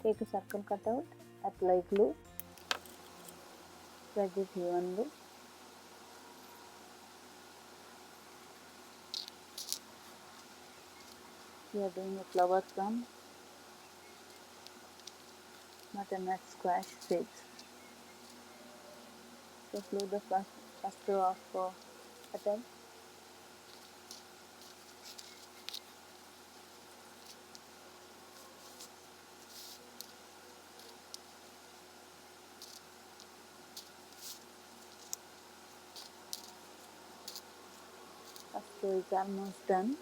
Take a circle cutout, apply glue, spread it evenly. We are doing a flower from butternut squash seeds. So glue the first row of petal. First row is almost done.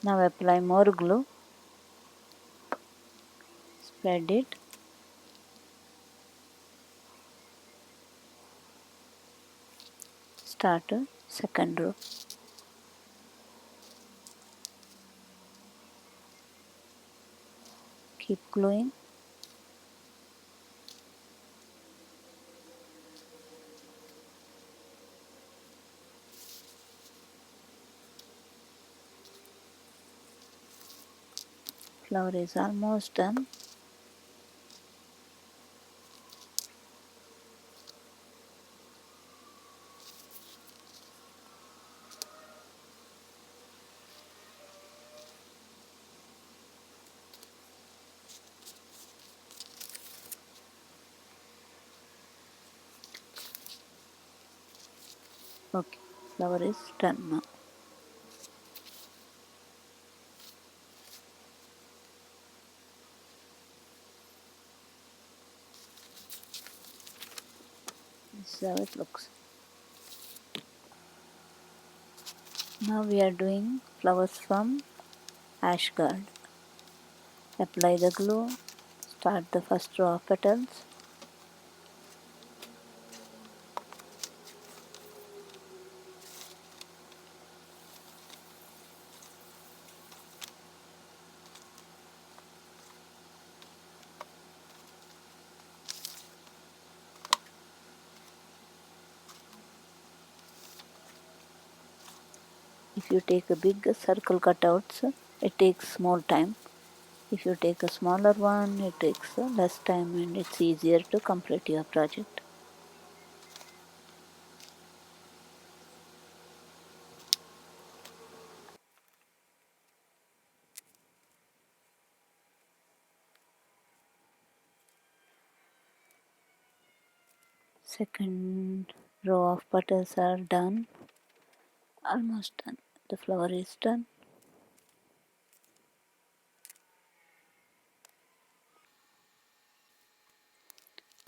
Now apply more glue, spread it, start a second row. Keep gluing. Flower is almost done. Okay, flower is done now. This is how it looks. Now we are doing flowers from ash guard. Apply the glue, start the first row of petals. If you take a big circle cutouts, it takes more time. If you take a smaller one, it takes less time and it's easier to complete your project. Second row of petals are done. Almost done. The flower is done.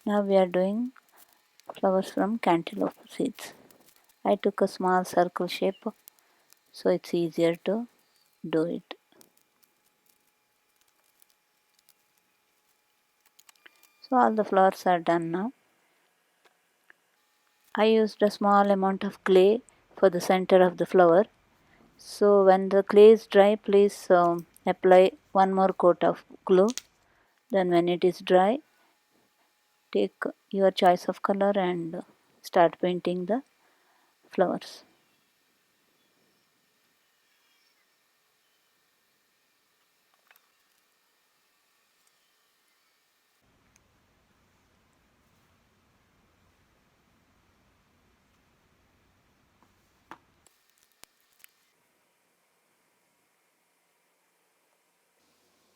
Now we are doing flowers from cantaloupe seeds. I took a small circle shape so it's easier to do it. So all the flowers are done now. I used a small amount of clay for the center of the flower. So when the clay is dry, please apply one more coat of glue. Then when it is dry, take your choice of color and start painting the flowers.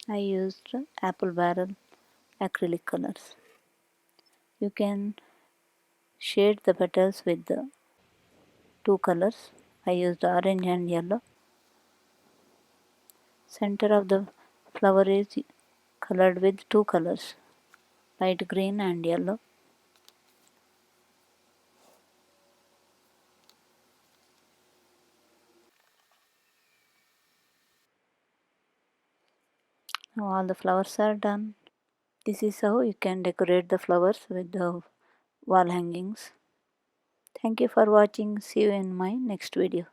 I used apple barrel acrylic colors. You can shade the petals with the two colors. I used orange and yellow. Center of the flower is colored with two colors, light green and yellow. Now all the flowers are done. This is how you can decorate the flowers with the wall hangings. Thank you for watching. See you in my next video.